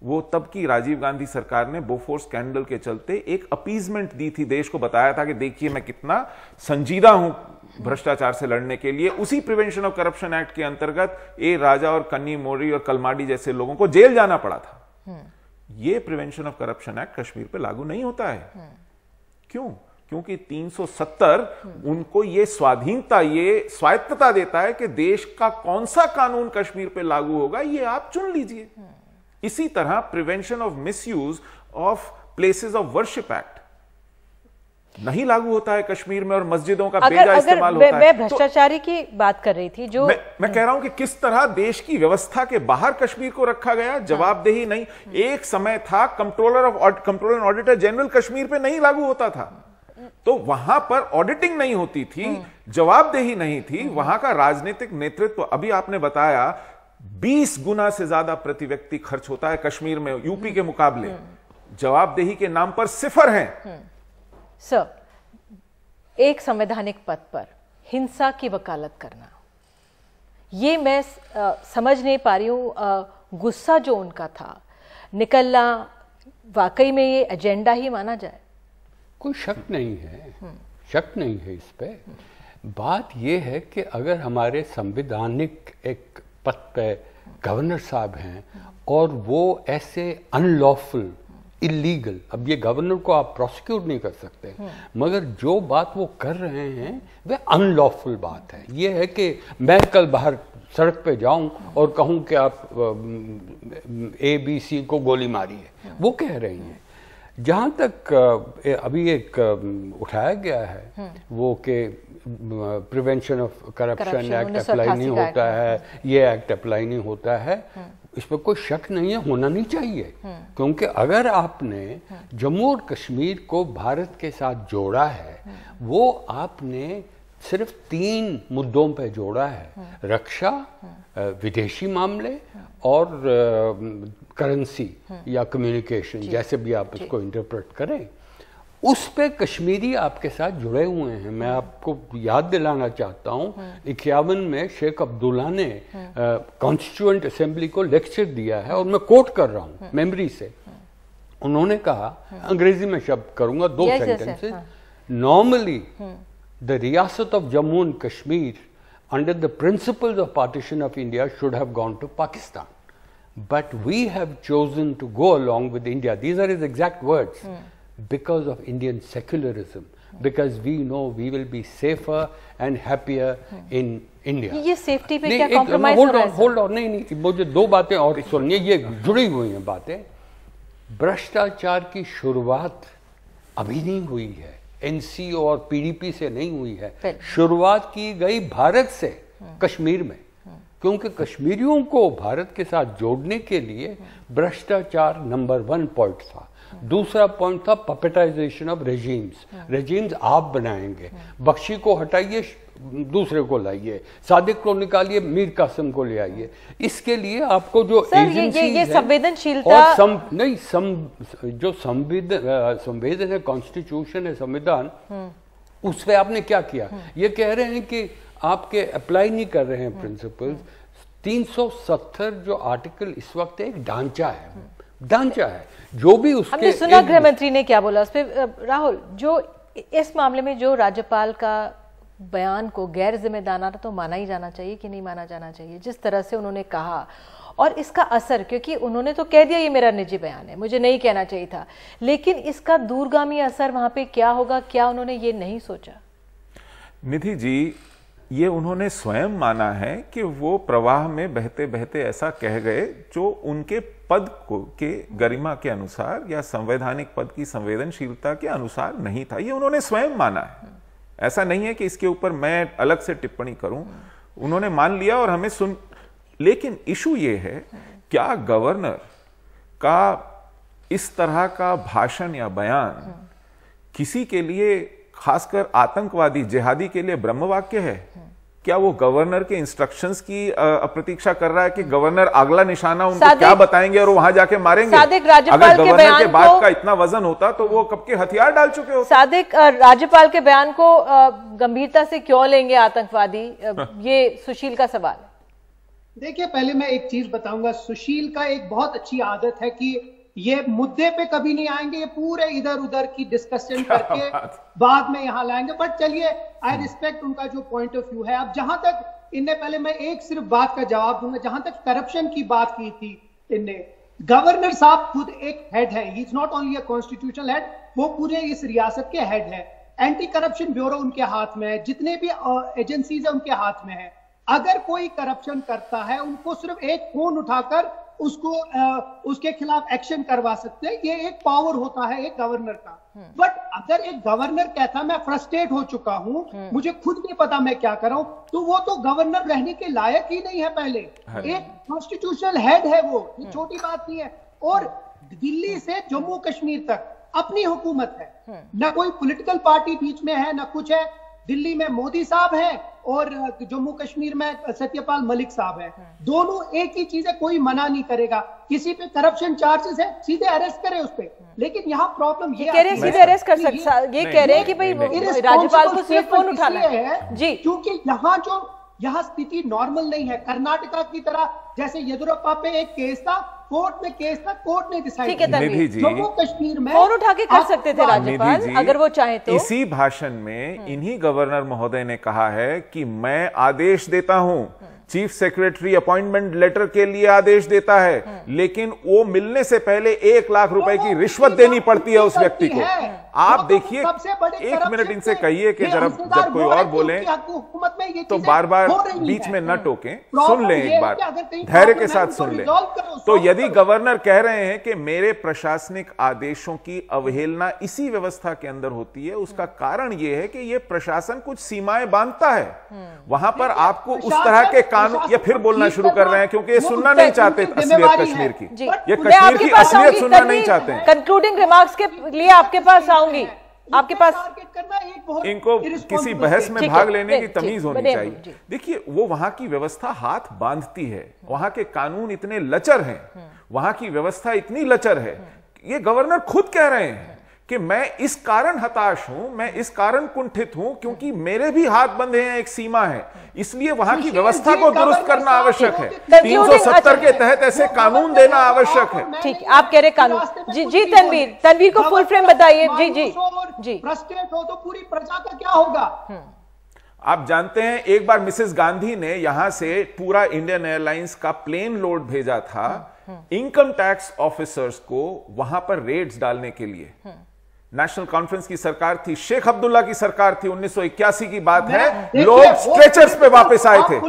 I: वो तब की राजीव गांधी सरकार ने बोफोर्स स्कैंडल के चलते एक अपीजमेंट दी थी, देश को बताया था कि देखिए मैं कितना संजीदा हूं भ्रष्टाचार से लड़ने के लिए। उसी प्रिवेंशन ऑफ करप्शन एक्ट के अंतर्गत ए राजा और कन्नी मोरी और कलमाडी जैसे लोगों को जेल जाना पड़ा था। ये prevention of corruption act Kashmir पे लागू नहीं होता है। क्यों? क्योंकि 370 उनको ये स्वाधीनता, ये स्वायत्तता देता है कि देश का कौन सा कानून कश्मीर पे लागू होगा ये आप चुन लीजिए। इसी तरह prevention of misuse of places of worship act नहीं लागू होता है कश्मीर में और मस्जिदों का बेजा इस्तेमाल होता है।
B: मैं भ्रष्टाचारी की बात कर रही थी, जो
I: मैं कह रहा हूं कि किस तरह देश की व्यवस्था के बाहर कश्मीर को रखा गया, जवाबदेही नहीं। एक समय था controller and auditor general Kashmir पे नहीं लागू होता था, तो वहां पर ऑडिटिंग नहीं होती थी, जवाबदेही नहीं थी, वहां का राजनीतिक नेतृत्व। अभी आपने बताया 20 गुना से ज्यादा प्रति व्यक्ति खर्च होता है कश्मीर में यूपी के मुकाबले, जवाबदेही के नाम पर सिफर हैं।
B: सर, एक संवैधानिक पद पर हिंसा की वकालत करना, ये मैं समझ नहीं पा रही हूं। गुस्सा जो उनका था निकलना, वाकई में ये एजेंडा ही माना जाए?
H: कोई शक नहीं है, शक नहीं है इस पे। बात यह है कि अगर हमारे संवैधानिक एक पद पे गवर्नर साहब हैं और वो ऐसे अनलॉफुल, इलीगल, अब ये गवर्नर को आप प्रोसिक्यूट नहीं कर सकते, मगर जो बात वो कर रहे हैं वह अनलॉफुल बात है। ये है कि मैं कल बाहर सड़क पे जाऊं और कहूं कि आप ABC को गोली मारी है, वो कह रही हैं। जहां तक अभी एक उठाया गया है वो कि prevention of corruption act apply नहीं होता है, ये एक्ट अप्लाई नहीं होता है, इस पर कोई शक नहीं है, होना नहीं चाहिए। क्योंकि अगर आपने जम्मू और कश्मीर को भारत के साथ जोड़ा है, वो आपने सिर्फ 3 मुद्दों पे जोड़ा है, रक्षा, विदेशी मामले और करेंसी या कम्युनिकेशन, जैसे भी आप इसको इंटरप्रेट करें। उस पे कश्मीरी आपके साथ जुड़े हुए हैं। मैं आपको याद दिलाना चाहता हूँ 51 में शेख अब्दुल्ला ने कॉन्स्टिट्यूएंट असेंबली को लेक्चर दिया है, और मैं कोट कर रहा हूँ मेमोरी से। उन्होंने कहा, अंग्रेजी में शब्द करूंगा, 2 सेंटेंसेस, नॉर्मली द रियासत of Jammu and Kashmir under the principles of partition of India should have gone to Pakistan, but we have chosen to go along with India. These are his exact words. Because of Indian secularism, because we know we will be safer and happier in India.
B: ये safety पे क्या compromise हो रहा है?
H: Hold on, नहीं, मुझे 2 बातें और सुनिए, ये जुड़ी हुई हैं बातें। भ्रष्टाचार की शुरुआत अभी नहीं हुई है, एनसीओ और पीडीपी से नहीं हुई है, शुरुआत की गई भारत से, कश्मीर में, क्योंकि कश्मीरियों को भारत के साथ जोड़ने के लिए भ्रष्टाचार नंबर 1 पॉइंट था। दूसरा पॉइंट था पपेटाइजेशन ऑफ रेजीम्स आप बनाएंगे, बख्शी को हटाइए, दूसरे को लाइए, सादिक को निकालिए, मीर कासिम को ले आइए। इसके लिए आपको जो
B: ये संवेदनशीलता
H: जो संवेदन है, कॉन्स्टिट्यूशन है, संविधान, उस पे आपने क्या किया? ये कह रहे हैं कि आपके अप्लाई नहीं कर रहे हैं प्रिंसिपल्स। 370 जो आर्टिकल इस वक्त एक ढांचा है, जो भी उसके,
B: हमने सुना गृह मंत्री ने क्या बोला उस पे। राहुल, जो इस मामले में जो राज्यपाल का बयान को गैर जिम्मेदाराना तो माना ही जाना चाहिए कि नहीं माना जाना चाहिए, जिस तरह से उन्होंने कहा, और इसका असर, क्योंकि उन्होंने तो कह दिया ये मेरा निजी बयान है, मुझे नहीं कहना चाहिए था, लेकिन इसका दूरगामी असर वहां पे क्या होगा, क्या उन्होंने ये नहीं सोचा?
I: निधि जी, ये उन्होंने स्वयं माना है कि वो प्रवाह में बहते बहते ऐसा कह गए जो उनके पद को के गरिमा के अनुसार या संवैधानिक पद की संवेदनशीलता के अनुसार नहीं था। ये उन्होंने स्वयं माना है, ऐसा नहीं है कि इसके ऊपर मैं अलग से टिप्पणी करूं। उन्होंने मान लिया और हमें सुन। लेकिन इशू ये है, क्या गवर्नर का इस तरह का भाषण या बयान किसी के लिए, खासकर आतंकवादी जिहादी के लिए ब्रह्मवाक्य है? क्या वो गवर्नर के इंस्ट्रक्शंस की प्रतीक्षा कर रहा है कि गवर्नर अगला निशाना उनको क्या बताएंगे और वो वहां जाके मारेंगे? अगर गवर्नर के बात का इतना वजन होता तो वो कब के हथियार डाल चुके होते।
B: सादिक, राज्यपाल के बयान को गंभीरता से क्यों लेंगे आतंकवादी? ये सुशील का सवाल है।
G: देखिए, पहले मैं एक चीज बताऊंगा। सुशील का एक बहुत अच्छी आदत है कि ये मुद्दे पे कभी नहीं आएंगे, ये पूरे इधर उधर की डिस्कशन करके बाद में यहां लाएंगे। बट चलिए, आई रिस्पेक्ट उनका जो पॉइंट ऑफ व्यू है। अब जहां तक इनने, पहले मैं एक सिर्फ बात का जवाब दूंगा, जहां तक करप्शन की बात की थी इनने, गवर्नर साहब खुद एक हेड है, he is not only a constitutional head, वो पूरे इस रियासत के हेड है। एंटी करप्शन ब्यूरो उनके हाथ में है, जितने भी एजेंसीज है उनके हाथ में है। अगर कोई करप्शन करता है, उनको सिर्फ एक फोन उठाकर उसको उसके खिलाफ एक्शन करवा सकते हैं। ये एक पावर होता है एक गवर्नर का। बट अगर एक गवर्नर कहता मैं फ्रस्ट्रेट हो चुका हूं, मुझे खुद नहीं पता मैं क्या कर रहा हूं, तो वो तो गवर्नर रहने के लायक ही नहीं है। पहले एक कॉन्स्टिट्यूशनल हेड है वो, ये छोटी बात नहीं है। और दिल्ली से जम्मू कश्मीर तक अपनी हुकूमत है, ना कोई पॉलिटिकल पार्टी बीच में है, ना कुछ है। दिल्ली में मोदी साहब हैं और जम्मू कश्मीर में सत्यपाल मलिक साहब हैं। दोनों एक ही चीज है, कोई मना नहीं करेगा। किसी पे करप्शन चार्जेस है, सीधे अरेस्ट करे उस पे। लेकिन यहाँ प्रॉब्लम ये
B: कह रहे हैं सीधे अरेस्ट कर सकता, ये कह रहे हैं कि भाई राज्यपाल को सिर्फ फोन उठाना है जी,
G: क्योंकि यहाँ स्थिति नॉर्मल नहीं है। कर्नाटका की तरह, जैसे येदियुरप्पा पे एक केस था, कोर्ट में केस था, कोर्ट ने डिसाइड किया। जम्मू कश्मीर में
B: फोन उठा के कर सकते थे राज्यपाल अगर वो चाहे तो।
I: इसी भाषण में इन्हीं गवर्नर महोदय ने कहा है कि मैं आदेश देता हूं, चीफ सेक्रेटरी अपॉइंटमेंट लेटर के लिए आदेश देता है, लेकिन वो मिलने से पहले 1 लाख रुपए की रिश्वत देनी पड़ती है उस व्यक्ति को। आप देखिए, 1 मिनट इनसे कहिए कि जब कोई और बोले तो बार बार बीच में न टोकें, सुन लें एक बार, धैर्य के साथ सुन लें। तो यदि गवर्नर कह रहे हैं कि मेरे प्रशासनिक आदेशों की अवहेलना इसी व्यवस्था के अंदर होती है, उसका कारण यह है कि यह प्रशासन कुछ सीमाएं बांधता है। वहां पर आपको उस तरह के कानून, या फिर बोलना शुरू कर रहे हैं क्योंकि ये सुनना नहीं चाहते असलियत कश्मीर की, ये कश्मीर की असलियत सुनना नहीं चाहते।
B: कंक्लूडिंग रिमार्क्स के लिए आपके पास आऊंगी। आपके पास
G: टारगेट करना एक बहुत
I: इनको किसी बहस में भाग लेने की तमीज होनी
B: बढ़िया,
I: चाहिए। देखिए, वो वहां की व्यवस्था हाथ बांधती है, वहां के कानून इतने लचर हैं, वहां की व्यवस्था इतनी लचर है। ये गवर्नर खुद कह रहे हैं कि मैं इस कारण हताश हूं, मैं इस कारण कुंठित हूं क्योंकि मेरे भी हाथ बंधे हैं, एक सीमा है, इसलिए वहां की व्यवस्था को दुरुस्त करना आवश्यक है। 370 के तहत ऐसे कानून देना आवश्यक है।
B: ठीक, आप कह रहे कानून। जी तनवीर को फुल फ्रेम बताइए। जी
G: फ्रस्ट्रेट हो तो पूरी प्रजा का क्या होगा?
I: आप जानते हैं, एक बार मिसेस गांधी ने यहां से पूरा इंडियन एयरलाइंस का प्लेन लोड भेजा था इनकम टैक्स ऑफिसर्स को वहां पर रेड्स डालने के लिए। नेशनल कॉन्फ्रेंस की सरकार थी, शेख अब्दुल्ला की सरकार थी, 1981 की बात है। लोग स्ट्रेचर्स पे वापस आए थे,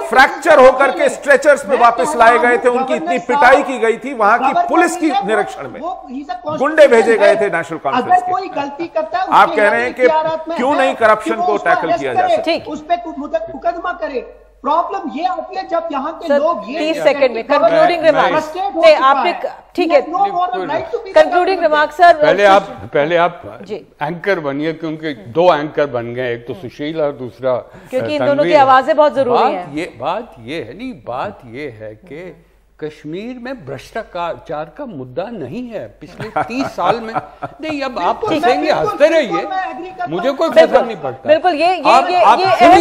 I: फ्रैक्चर होकर के स्ट्रेचर्स पे वापस लाए गए थे, उनकी इतनी पिटाई की गई थी, वहां की पुलिस की निरीक्षण में गुंडे भेजे गए थे नेशनल कॉन्फ्रेंस के।
G: कोई गलती करता है,
I: आप कह रहे हैं कि क्यों नहीं करप्शन को टैकल किया जा सकता?
G: उस पर मुकदमा करे। प्रॉब्लम ये आती है जब यहाँ के लोग
B: 30 सेकंड में कंक्लूडिंग रिमार्क्स नहीं, आपने ठीक है, कंक्लूडिंग रिमार्क्स सर।
H: पहले आप एंकर बनिए, क्योंकि 2 एंकर बन गए, एक तो सुशील और दूसरा
B: क्योंकि इन दोनों की आवाजें बहुत जरूरी हैं।
H: बात ये है कि कश्मीर में भ्रष्टाचार का मुद्दा नहीं है पिछले 30 साल में। नहीं, अब आप हंसेंगे, हंसते रहिए, मुझे कोई फर्क नहीं पड़ता।
B: बिल्कुल, ये अहम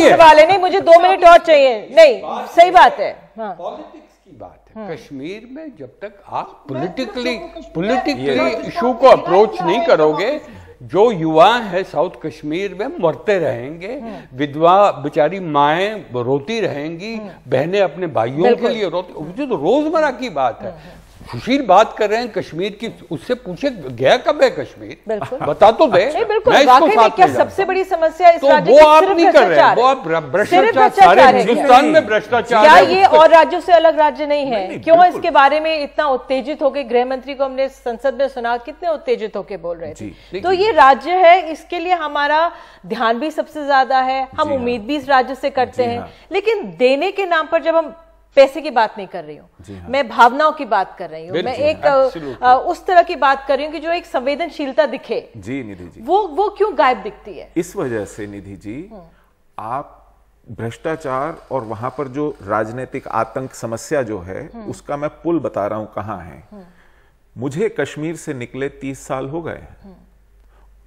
B: सवाल है। नहीं, मुझे 2 मिनट और चाहिए। नहीं, सही बात है।
H: पॉलिटिक्स की बात है। कश्मीर में जब तक आप पॉलिटिकली इशू को अप्रोच नहीं करोगे, जो युवा है साउथ कश्मीर में मरते रहेंगे, विधवा बेचारी माएं रोती रहेंगी, बहनें अपने भाइयों के लिए रोती, मुझे तो रोजमर्रा की बात है। सुशील बात कर रहे हैं कश्मीर की, उससे पूछे गया कब है कश्मीर, बता तो दे।
B: बिल्कुल, वाकई में क्या सबसे बड़ी समस्या इस राज्य
H: की? वो आप नहीं कर रहे हैं, वो आप भ्रष्टाचार, सारे हिंदुस्तान में भ्रष्टाचार
B: है। ये और राज्यों से अलग राज्य नहीं है। क्यों इसके बारे में इतना उत्तेजित होकर गृह मंत्री को हमने संसद में सुना, कितने उत्तेजित होकर बोल रहे थे। तो ये राज्य है, इसके लिए हमारा ध्यान भी सबसे ज्यादा है, हम उम्मीद भी इस राज्य से करते हैं। लेकिन देने के नाम पर जब हम पैसे की बात नहीं कर रही हूँ, मैं भावनाओं की बात कर रही हूँ, मैं एक उस तरह की बात कर रही हूँ कि जो एक संवेदनशीलता दिखे।
I: जी निधि जी,
B: वो क्यों गायब दिखती है?
I: इस वजह से निधि जी, आप भ्रष्टाचार और वहां पर जो राजनीतिक आतंक समस्या जो है, उसका मैं पुल बता रहा हूं कहां है। मुझे कश्मीर से निकले 30 साल हो गए।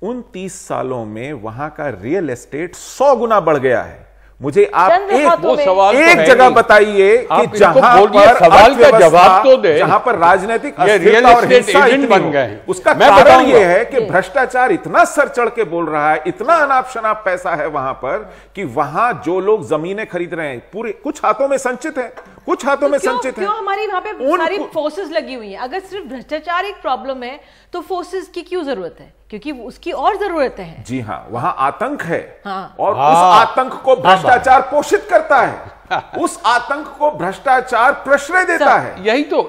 I: उन 30 सालों में वहां का रियल एस्टेट 100 गुना बढ़ गया है। मुझे आप एक जगह बताइए कि जहां पर
H: सवाल का जवाब तो दे,
I: जहां पर राजनीतिक अस्थिरता और हिंसा बन गए, उसका कारण यह है कि भ्रष्टाचार इतना सर चढ़ के बोल रहा है, इतना अनाप शनाप पैसा है वहां पर कि वहां जो लोग जमीनें खरीद रहे हैं, पूरे कुछ हाथों में संचित है, कुछ हाथों में संचित है।
B: क्यों हमारी वहां पे सारी फोर्सेस लगी हुई हैं? अगर सिर्फ भ्रष्टाचार एक प्रॉब्लम है तो फोर्सेस की क्यों जरूरत है? क्योंकि उसकी और जरूरतें हैं।
I: जी हाँ, वहां आतंक है। और उस आतंक को भ्रष्टाचार पोषित करता है, उस आतंक को भ्रष्टाचार प्रश्रय देता है।
H: यही तो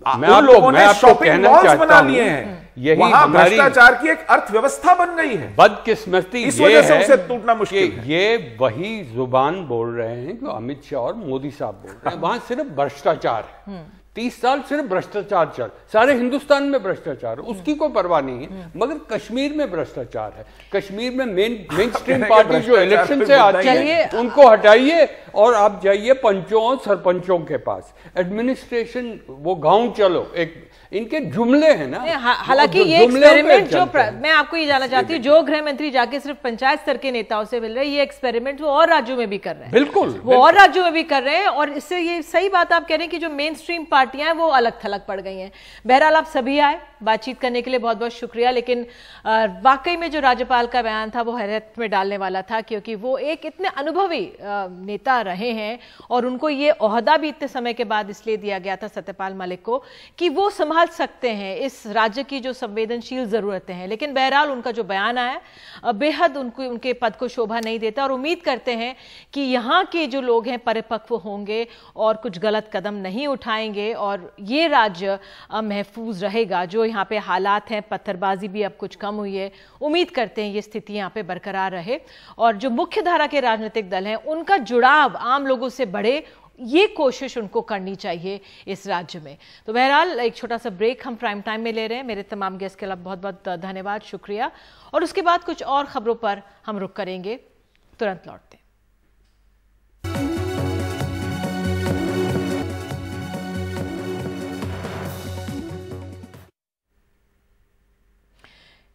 I: उन लोगों ने शॉपिंग मॉल्स बना लिए हैं, वहां भ्रष्टाचार की एक अर्थव्यवस्था बन गई है।
H: बदकिस्मती
I: इस वजह से उसे टूटना मुश्किल है।
H: ये वही जुबान बोल रहे हैं जो अमित शाह और मोदी साहब बोल रहे हैं। वहां सिर्फ भ्रष्टाचार है, 30 साल सिर्फ भ्रष्टाचार चल, सारे हिंदुस्तान में भ्रष्टाचार, उसकी कोई परवाह नहीं है। मगर कश्मीर में भ्रष्टाचार है। कश्मीर में मेन स्ट्रीम पार्टी जो इलेक्शन से आती है उनको हटाइए और आप जाइए पंचों और सरपंचों के पास, एडमिनिस्ट्रेशन वो गांव चलो, एक इनके जुमले हैं ना।
B: हालांकि ये एक्सपेरिमेंट जो मैं आपको ये जानना चाहती हूँ, जो गृह मंत्री जाके सिर्फ पंचायत स्तर के नेताओं से मिल रहे हैं, ये एक्सपेरिमेंट वो और राज्यों में भी कर रहे हैं।
H: बिल्कुल,
B: वो और राज्यों में भी कर रहे हैं। और इससे ये सही बात आप कह रहे हैं कि जो मेन स्ट्रीम पार्टियां हैं वो अलग थलग पड़ गई हैं। बहरहाल आप सभी आए बातचीत करने के लिए, बहुत बहुत शुक्रिया। लेकिन वाकई में जो राज्यपाल का बयान था वो हैरत में डालने वाला था, क्योंकि वो एक इतने अनुभवी नेता रहे हैं और उनको ये ओहदा भी इतने समय के बाद इसलिए दिया गया था सत्यपाल मलिक को कि वो संभाल सकते हैं इस राज्य की जो संवेदनशील जरूरतें हैं। लेकिन बहरहाल उनका जो बयान आया बेहद उनके पद को शोभा नहीं देता और उम्मीद करते हैं कि यहाँ के जो लोग हैं परिपक्व होंगे और कुछ गलत कदम नहीं उठाएंगे और ये राज्य महफूज रहेगा। जो यहाँ पे हालात हैं, पत्थरबाजी भी अब कुछ कम हुई है, उम्मीद करते हैं ये स्थिति यहाँ पे बरकरार रहे और जो मुख्य धारा के राजनीतिक दल हैं उनका जुड़ाव आम लोगों से बढ़े, ये कोशिश उनको करनी चाहिए इस राज्य में। तो बहरहाल एक छोटा सा ब्रेक हम प्राइम टाइम में ले रहे हैं। मेरे तमाम गेस्ट के लिए बहुत बहुत धन्यवाद, शुक्रिया। और उसके बाद कुछ और खबरों पर हम रुक करेंगे, तुरंत लौटते हैं।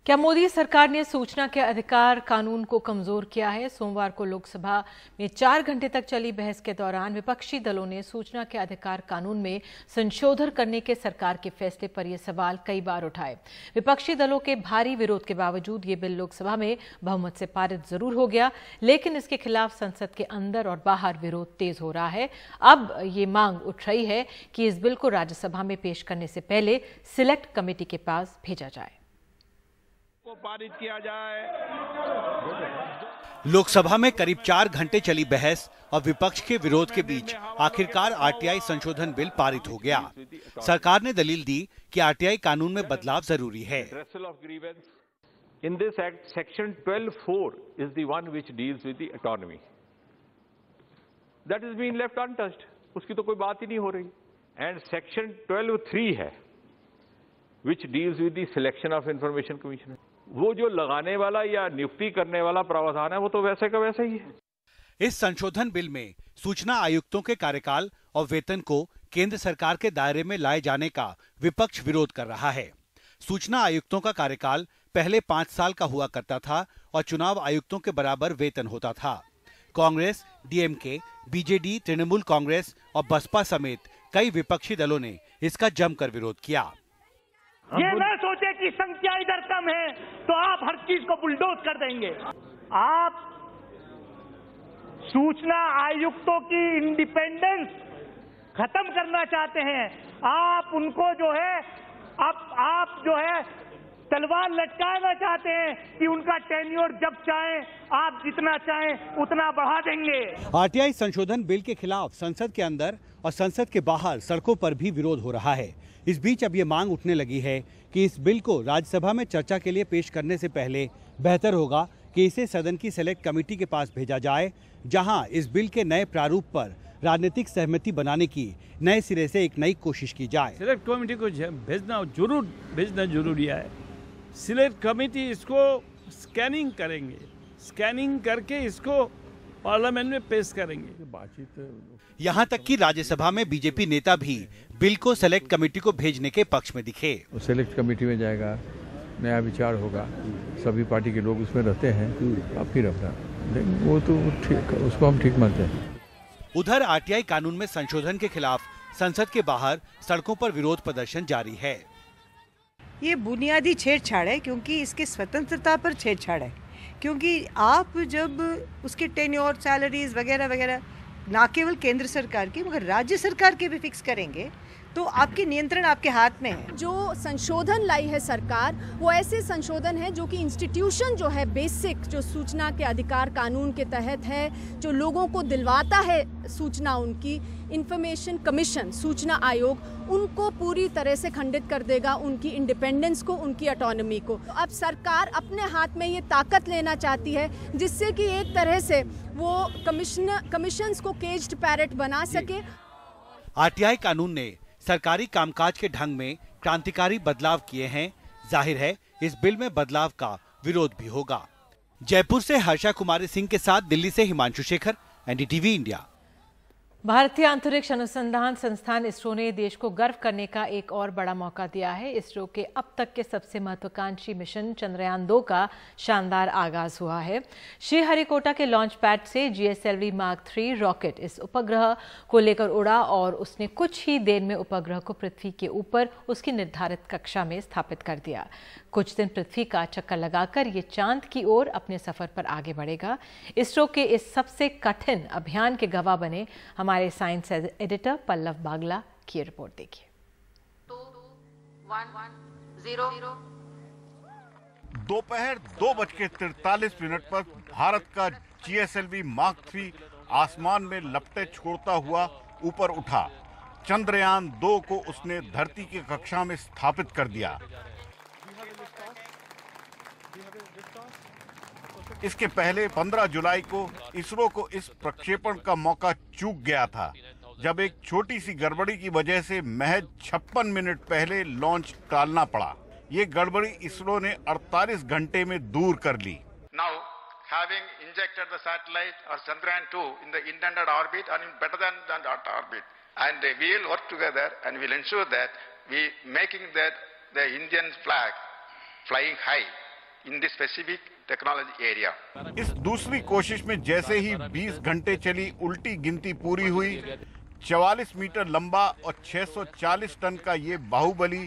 B: क्या मोदी सरकार ने सूचना के अधिकार कानून को कमजोर किया है? सोमवार को लोकसभा में 4 घंटे तक चली बहस के दौरान विपक्षी दलों ने सूचना के अधिकार कानून में संशोधन करने के सरकार के फैसले पर यह सवाल कई बार उठाए। विपक्षी दलों के भारी विरोध के बावजूद ये बिल लोकसभा में बहुमत से पारित जरूर हो गया, लेकिन इसके खिलाफ संसद के अंदर और बाहर विरोध तेज हो रहा है। अब ये मांग उठ रही है कि इस बिल को राज्यसभा में पेश करने से पहले सिलेक्ट कमेटी के पास भेजा जाए,
J: को पारित किया जाए।
K: लोकसभा में करीब 4 घंटे चली बहस और विपक्ष के विरोध के बीच आखिरकार आरटीआई संशोधन बिल पारित हो गया। सरकार ने दलील दी कि आरटीआई कानून में बदलाव जरूरी है।
J: In this act, section 12(4) is the one which deals with the autonomy. That is being left untouched. उसकी तो कोई बात ही नहीं हो रही। And section 12(3) है, which deals with the selection of information commissioner. वो जो लगाने वाला या नियुक्ति करने वाला प्रावधान है वो तो वैसे का वैसे ही है।
K: इस संशोधन बिल में सूचना आयुक्तों के कार्यकाल और वेतन को केंद्र सरकार के दायरे में लाए जाने का विपक्ष विरोध कर रहा है। सूचना आयुक्तों का कार्यकाल पहले 5 साल का हुआ करता था और चुनाव आयुक्तों के बराबर वेतन होता था। कांग्रेस, डीएमके, बीजेडी, तृणमूल कांग्रेस और बसपा समेत कई विपक्षी दलों ने इसका जमकर विरोध किया।
L: ये न सोचे कि संख्या इधर कम है तो आप हर चीज को बुलडोज कर देंगे। आप सूचना आयुक्तों की इंडिपेंडेंस खत्म करना चाहते हैं। आप उनको जो है आप जो है तलवार लटकाना चाहते हैं कि उनका टेन्योर जब चाहें आप जितना चाहें उतना बढ़ा देंगे।
K: आरटीआई संशोधन बिल के खिलाफ संसद के अंदर और संसद के बाहर सड़कों पर भी विरोध हो रहा है। इस बीच अब ये मांग उठने लगी है कि इस बिल को राज्यसभा में चर्चा के लिए पेश करने से पहले बेहतर होगा कि इसे सदन की सेलेक्ट कमेटी के पास भेजा जाए, जहां इस बिल के नए प्रारूप पर राजनीतिक सहमति बनाने की नए सिरे से एक नई कोशिश की जाए।
M: सिलेक्ट कमेटी को भेजना जरूरी है। सिलेक्ट कमेटी इसको स्कैनिंग करेंगे, स्कैनिंग करके इसको पार्लियामेंट में पेश करेंगे। बातचीत
K: यहाँ तक कि राज्यसभा में बीजेपी नेता भी बिल को सेलेक्ट कमेटी को भेजने के पक्ष में दिखे।
N: सेलेक्ट कमेटी में जाएगा, नया विचार होगा, सभी पार्टी के लोग उसमें रहते हैं, अब फिर अपना वो तो ठीक, उसको हम ठीक मानते हैं।
K: उधर आरटीआई कानून में संशोधन के खिलाफ संसद के बाहर सड़कों पर विरोध प्रदर्शन जारी है।
O: ये बुनियादी छेड़छाड़ है, क्योंकि इसकी स्वतंत्रता पर छेड़छाड़ है। क्योंकि आप जब उसके टेन्योर, सैलरीज वगैरह वगैरह ना केवल केंद्र सरकार की मगर राज्य सरकार के भी फिक्स करेंगे तो आपके नियंत्रण आपके हाथ में है।
P: जो संशोधन लाई है सरकार, वो ऐसे संशोधन है जो कि इंस्टीट्यूशन जो है बेसिक, जो सूचना के अधिकार कानून के तहत है, जो लोगों को दिलवाता है सूचना, उनकी इंफॉर्मेशन कमीशन, सूचना आयोग, उनको पूरी तरह से खंडित कर देगा, उनकी इंडिपेंडेंस को, उनकी ऑटोनॉमी को। अब सरकार अपने हाथ में ये ताकत लेना चाहती है जिससे कि एक तरह से वो कमीशंस को केज्ड पैरेट बना सके।
K: आरटीआई कानून ने सरकारी कामकाज के ढंग में क्रांतिकारी बदलाव किए हैं। जाहिर है इस बिल में बदलाव का विरोध भी होगा। जयपुर से हर्षा कुमारी सिंह के साथ दिल्ली से हिमांशु शेखर, एनडीटीवी इंडिया।
B: भारतीय अंतरिक्ष अनुसंधान संस्थान इसरो ने देश को गर्व करने का एक और बड़ा मौका दिया है। इसरो के अब तक के सबसे महत्वाकांक्षी मिशन चंद्रयान 2 का शानदार आगाज हुआ है। श्रीहरिकोटा के लॉन्च पैड से GSLV Mark 3 रॉकेट इस उपग्रह को लेकर उड़ा और उसने कुछ ही देर में उपग्रह को पृथ्वी के ऊपर उसकी निर्धारित कक्षा में स्थापित कर दिया। कुछ दिन पृथ्वी का चक्कर लगाकर ये चांद की ओर अपने सफर पर आगे बढ़ेगा। इसरो के इस सबसे कठिन अभियान के गवाह बने हमारे साइंस एडिटर पल्लव बागला की रिपोर्ट देखिए।
Q: 2:1:0 दोपहर 2:43 पर भारत का GSLV Mark 3 आसमान में लपटें छोड़ता हुआ ऊपर उठा। चंद्रयान 2 को उसने धरती की कक्षा में स्थापित कर दिया। इसके पहले 15 जुलाई को इसरो को इस प्रक्षेपण का मौका चूक गया था। जब एक छोटी सी गड़बड़ी की वजह से महज 56 मिनट पहले लॉन्च टालना पड़ा। ये गड़बड़ी इसरो ने 48 घंटे में दूर कर ली।
R: Now, having injected the satellite or Chandrayaan-2 in the intended orbit and better than that orbit, and we will work together and will ensure that we making that the Indian flag flying high in this specific technology area.
Q: इस दूसरी कोशिश में जैसे ही 20 घंटे चली उल्टी गिनती पूरी हुई। 44 मीटर लंबा और 640 टन का ये Bahubali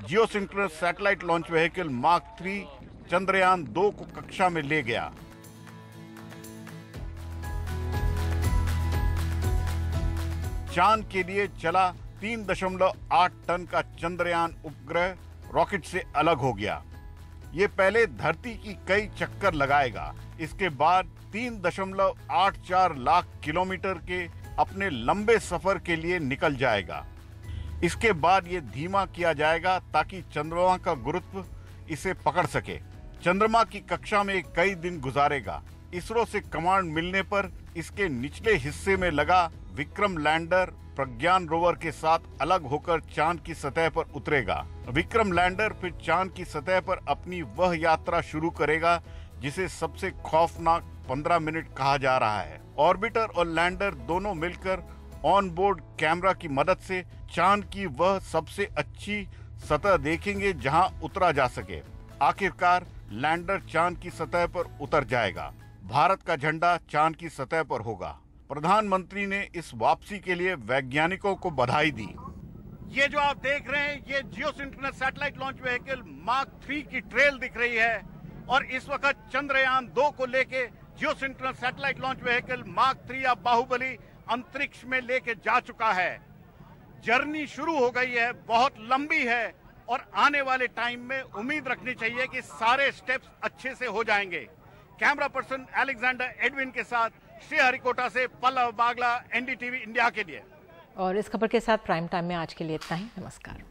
Q: geosynchronous satellite launch vehicle mark 3 Chandrayaan 2 को कक्षा में ले गया। चांद के लिए चला 3.8 टन का चंद्रयान उपग्रह रॉकेट से अलग हो गया। ये पहले धरती की कई चक्कर लगाएगा। इसके बाद 3.84 लाख किलोमीटर के अपने लंबे सफर के लिए निकल जाएगा। इसके बाद ये धीमा किया जाएगा ताकि चंद्रमा का गुरुत्व इसे पकड़ सके। चंद्रमा की कक्षा में कई दिन गुजारेगा। इसरो से कमांड मिलने पर इसके निचले हिस्से में लगा विक्रम लैंडर प्रज्ञान रोवर के साथ अलग होकर चांद की सतह पर उतरेगा। विक्रम लैंडर फिर चांद की सतह पर अपनी वह यात्रा शुरू करेगा जिसे सबसे खौफनाक 15 मिनट कहा जा रहा है। ऑर्बिटर और लैंडर दोनों मिलकर ऑन बोर्ड कैमरा की मदद से चांद की वह सबसे अच्छी सतह देखेंगे जहां उतरा जा सके। आखिरकार लैंडर चांद की सतह पर उतर जाएगा। भारत का झंडा चांद की सतह पर होगा। प्रधानमंत्री ने इस वापसी के लिए वैज्ञानिकों को बधाई दी। ये जो आप देख रहे हैं ये geosynchronous satellite launch vehicle mark 3 की ट्रेल दिख रही है और इस वक्त चंद्रयान 2 को लेके geosynchronous satellite launch vehicle mark 3 या बाहुबली अंतरिक्ष में लेके जा चुका है। जर्नी शुरू हो गई है, बहुत लंबी है और आने वाले टाइम में उम्मीद रखनी चाहिए कि सारे स्टेप्स अच्छे से हो जाएंगे। कैमरा पर्सन अलेक्जेंडर एडविन के साथ श्रीहरिकोटा से पल्लव बागला, एनडीटीवी इंडिया के लिए।
B: और इस खबर के साथ प्राइम टाइम में आज के लिए इतना ही। नमस्कार।